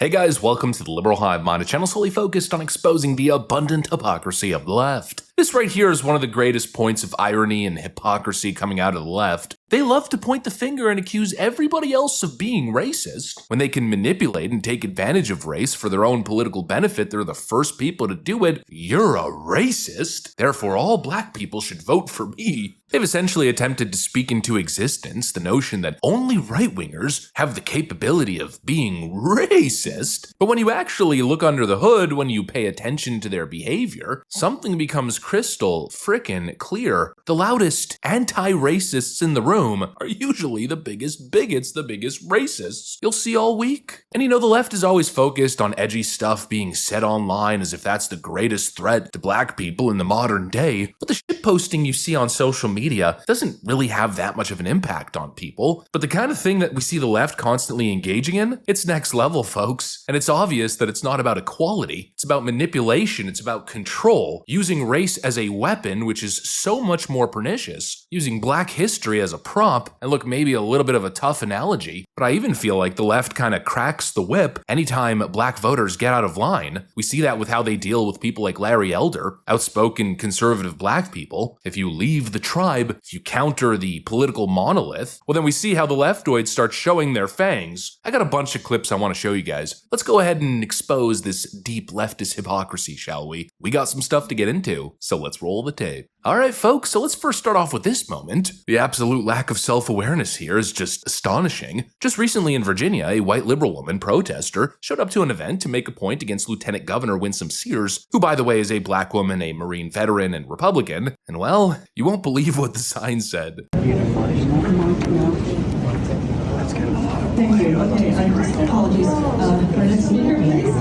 Hey guys, welcome to the Liberal Hive Mind, a channel solely focused on exposing the abundant hypocrisy of the left. This right here is one of the greatest points of irony and hypocrisy coming out of the left. They love to point the finger and accuse everybody else of being racist. When they can manipulate and take advantage of race for their own political benefit, they're the first people to do it. You're a racist, therefore all black people should vote for me. They've essentially attempted to speak into existence the notion that only right-wingers have the capability of being racist. But when you actually look under the hood, when you pay attention to their behavior, something becomes crystal frickin' clear. The loudest anti-racists in the room are usually the biggest bigots, the biggest racists you'll see all week. And you know, the left is always focused on edgy stuff being said online as if that's the greatest threat to black people in the modern day. But the shitposting you see on social media doesn't really have that much of an impact on people. But the kind of thing that we see the left constantly engaging in, it's next level, folks. And it's obvious that it's not about equality. It's about manipulation. It's about control. Using race as a weapon, which is so much more pernicious. Using black history as a prop. And look, maybe a little bit of a tough analogy, but I even feel like the left kind of cracks the whip anytime black voters get out of line. We see that with how they deal with people like Larry Elder, outspoken conservative black people. If you leave the tribe, if you counter the political monolith, well then we see how the leftoids start showing their fangs. I got a bunch of clips I want to show you guys. Let's go ahead and expose this deep leftist hypocrisy, shall we? We got some stuff to get into, so let's roll the tape. Alright folks, so let's first start off with this moment. The absolute lack of self-awareness here is just astonishing. Just recently in Virginia, a white liberal woman protester showed up to an event to make a point against Lieutenant Governor Winsome Sears, who by the way is a black woman, a Marine veteran, and Republican. And well, you won't believe what the sign said. Thank you. Okay, apologies. For next speaker, please.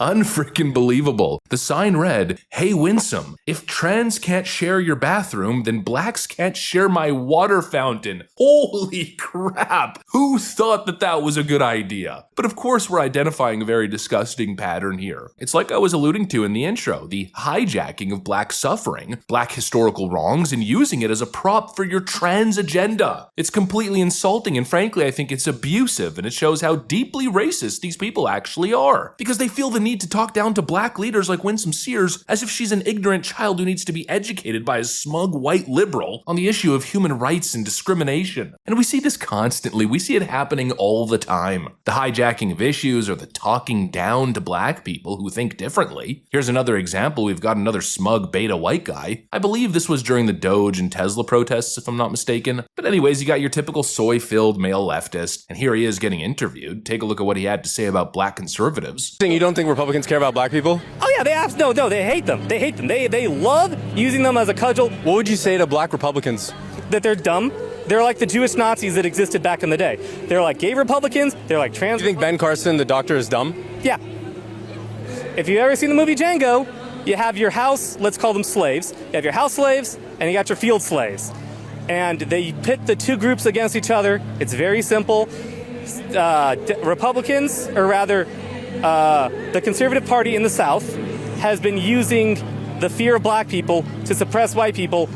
Unfreaking believable. The sign read, "Hey Winsome, if trans can't share your bathroom, then blacks can't share my water fountain." Holy crap! Who thought that that was a good idea? But of course we're identifying a very disgusting pattern here. It's like I was alluding to in the intro, the hijacking of black suffering, black historical wrongs, and using it as a prop for your trans agenda. It's completely insulting, and frankly I think it's abusive, and it shows how deeply racist these people actually are. Because they feel the need to talk down to black leaders like Winsome Sears as if she's an ignorant child who needs to be educated by a smug white liberal on the issue of human rights and discrimination. And we see this constantly. We see it happening all the time. The hijacking of issues or the talking down to black people who think differently. Here's another example. We've got another smug beta white guy. I believe this was during the Doge and Tesla protests, if I'm not mistaken. But anyways, you got your typical soy-filled male leftist, and here he is getting interviewed. Take a look at what he had to say about black conservatives. You don't think Republicans care about black people? Oh yeah, they hate them. They hate them. They love using them as a cudgel. What would you say to black Republicans? That they're dumb. They're like the Jewish Nazis that existed back in the day. They're like gay Republicans. They're like trans. Do you think Ben Carson, the doctor, is dumb? Yeah. If you've ever seen the movie Django, you have your house, let's call them slaves. You have your house slaves and you got your field slaves. And they pit the two groups against each other. It's very simple. Republicans, or rather, the Conservative Party in the South has been using the fear of black people to suppress white people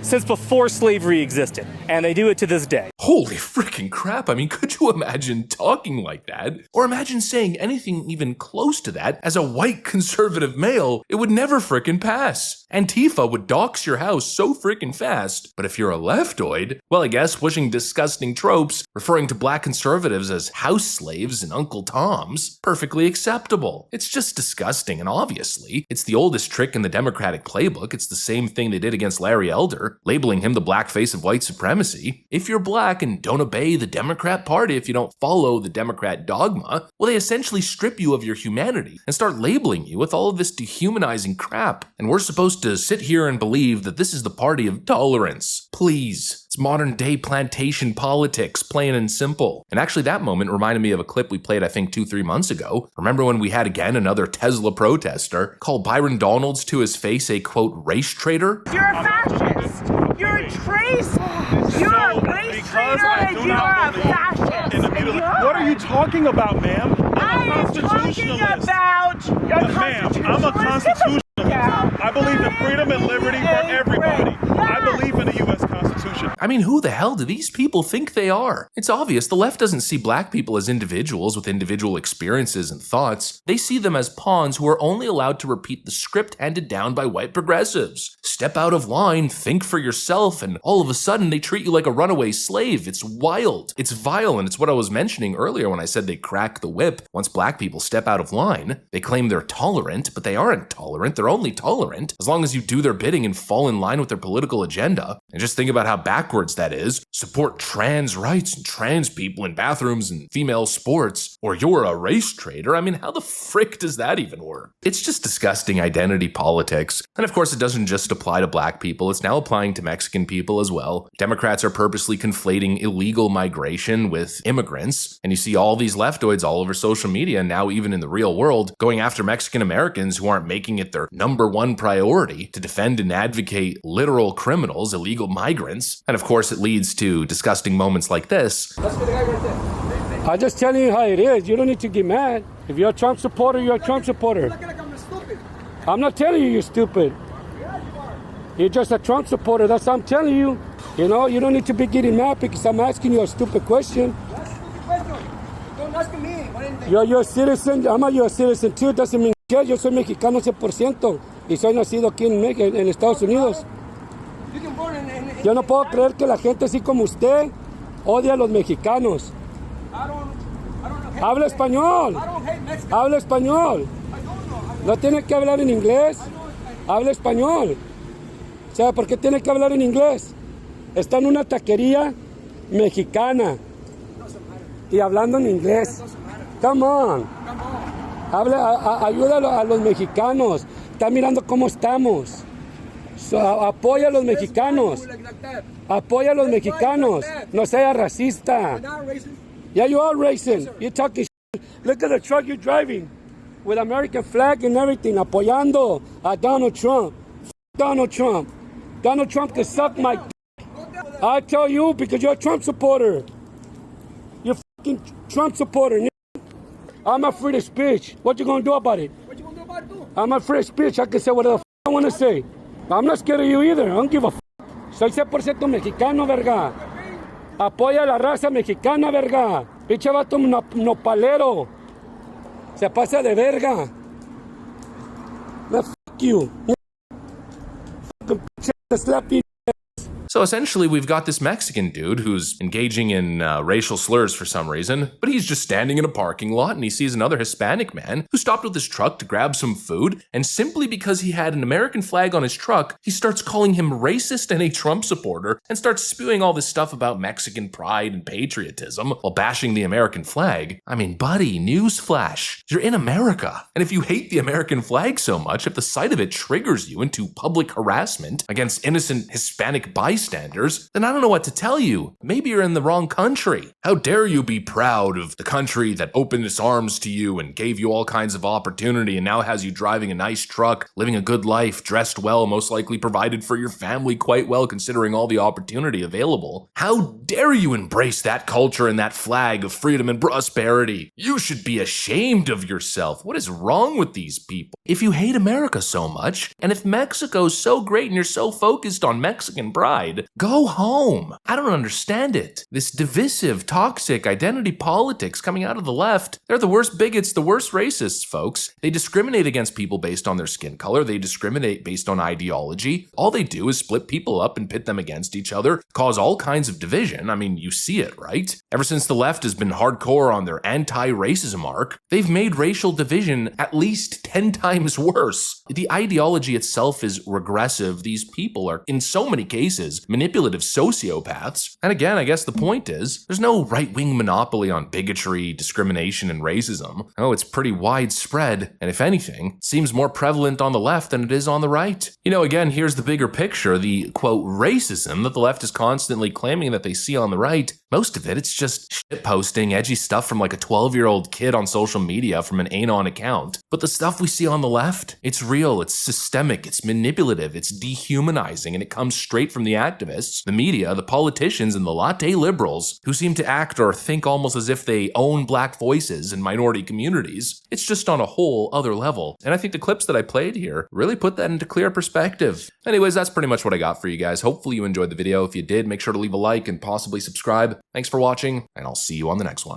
since before slavery existed, and they do it to this day. Holy freaking crap, I mean, could you imagine talking like that? Or imagine saying anything even close to that as a white conservative male? It would never freaking pass. Antifa would dox your house so freaking fast. But if you're a leftoid, well, I guess pushing disgusting tropes, referring to black conservatives as house slaves and Uncle Toms, perfectly acceptable. It's just disgusting, and obviously, it's the oldest trick in the Democratic playbook. It's the same thing they did against Larry Elder, labeling him the blackface of white supremacy. If you're black and don't obey the Democrat Party, if you don't follow the Democrat dogma, well, they essentially strip you of your humanity and start labeling you with all of this dehumanizing crap. And we're supposed to sit here and believe that this is the party of tolerance. Please. It's modern day plantation politics, plain and simple. And actually that moment reminded me of a clip we played I think 2-3 months ago. Remember when we had again another Tesla protester call Byron Donalds to his face a quote race traitor? You're a fascist. You're a trace. You're a race traitor and you are a fascist. What are you talking about, ma'am? I am talking about Ma'am, I'm a constitutionalist. I believe in freedom and liberty for everybody. I believe in the U.S. Constitution. I mean, who the hell do these people think they are? It's obvious the left doesn't see black people as individuals with individual experiences and thoughts. They see them as pawns who are only allowed to repeat the script handed down by white progressives. Step out of line, think for yourself, and all of a sudden they treat you like a runaway slave. It's wild. It's vile, and it's what I was mentioning earlier when I said they crack the whip once black people step out of line. They claim they're tolerant, but they aren't tolerant. They're only tolerant as long as you do their bidding and fall in line with their political agenda. And just think about how backwards that is. Support trans rights and trans people in bathrooms and female sports, or you're a race traitor. I mean, how the frick does that even work? It's just disgusting identity politics. And of course, it doesn't just apply to black people. It's now applying to Mexican people as well. Democrats are purposely conflating illegal migration with immigrants. And you see all these leftoids all over social media, and now even in the real world, going after Mexican Americans who aren't making it their #1 priority to defend and advocate literal criminals, illegal migrants. And of course, it leads to disgusting moments like this. I'm just telling you how it is. You don't need to get mad. If you're a Trump supporter, you're a Trump supporter. I'm not telling you you're stupid. You're just a Trump supporter. That's what I'm telling you. You know, you don't need to be getting mad because I'm asking you a stupid question. Don't ask me. You're a citizen. I'm a U.S. citizen too. Doesn't mean que yo soy mexicano 100% y soy nacido aquí en Estados Unidos. Yo no puedo creer que la gente así como usted odia a los mexicanos. Habla español. Habla español. No tiene que hablar en inglés. Habla español. ¿Sabe por qué tiene que hablar en inglés? Está en una taquería mexicana y hablando en inglés. Come on. Ayuda a los mexicanos. Está mirando cómo estamos. Apoya a los mexicanos. Apoya a los mexicanos. No sea racista. Yeah, you are racist. You're talking shit. Look at the truck you're driving with American flag and everything, apoyando a Donald Trump. Donald Trump. Donald Trump can suck my dick. I tell you because you're a Trump supporter. You're a fucking Trump supporter. I'm a free speech. What you gonna do about it? What you gonna do about it too? I'm a free speech. I can say whatever the I want to say. I'm not scared of you either. I don't give a Soy 100% mexicano, verga. Apoya a la raza mexicana, verga. Pinche vato nopalero. Se pasa de verga. Man, fuck you. Fucking bitch, slap you. So essentially, we've got this Mexican dude who's engaging in racial slurs for some reason, but he's just standing in a parking lot and he sees another Hispanic man who stopped with his truck to grab some food, and simply because he had an American flag on his truck, he starts calling him racist and a Trump supporter and starts spewing all this stuff about Mexican pride and patriotism while bashing the American flag. I mean, buddy, newsflash, you're in America. And if you hate the American flag so much, if the sight of it triggers you into public harassment against innocent Hispanic bystanders, then I don't know what to tell you. Maybe you're in the wrong country. How dare you be proud of the country that opened its arms to you and gave you all kinds of opportunity and now has you driving a nice truck, living a good life, dressed well, most likely provided for your family quite well considering all the opportunity available. How dare you embrace that culture and that flag of freedom and prosperity? You should be ashamed of yourself. What is wrong with these people? If you hate America so much, and if Mexico's so great and you're so focused on Mexican pride, go home. I don't understand it. This divisive, toxic identity politics coming out of the left, they're the worst bigots, the worst racists, folks. They discriminate against people based on their skin color. They discriminate based on ideology. All they do is split people up and pit them against each other, cause all kinds of division. I mean, you see it, right? Ever since the left has been hardcore on their anti-racism arc, they've made racial division at least 10 times worse. The ideology itself is regressive. These people are, in so many cases, manipulative sociopaths. And again, I guess the point is, there's no right-wing monopoly on bigotry, discrimination, and racism. Oh, it's pretty widespread, and if anything, it seems more prevalent on the left than it is on the right. You know, again, here's the bigger picture. The, quote, racism that the left is constantly claiming that they see on the right Most of it's just shit posting, edgy stuff from like a 12-year-old kid on social media from an anon account. But the stuff we see on the left, it's real, it's systemic, it's manipulative, it's dehumanizing, and it comes straight from the activists, the media, the politicians, and the latte liberals who seem to act or think almost as if they own black voices in minority communities. It's just on a whole other level. And I think the clips that I played here really put that into clear perspective. Anyways, that's pretty much what I got for you guys. Hopefully you enjoyed the video. If you did, make sure to leave a like and possibly subscribe. Thanks for watching, and I'll see you on the next one.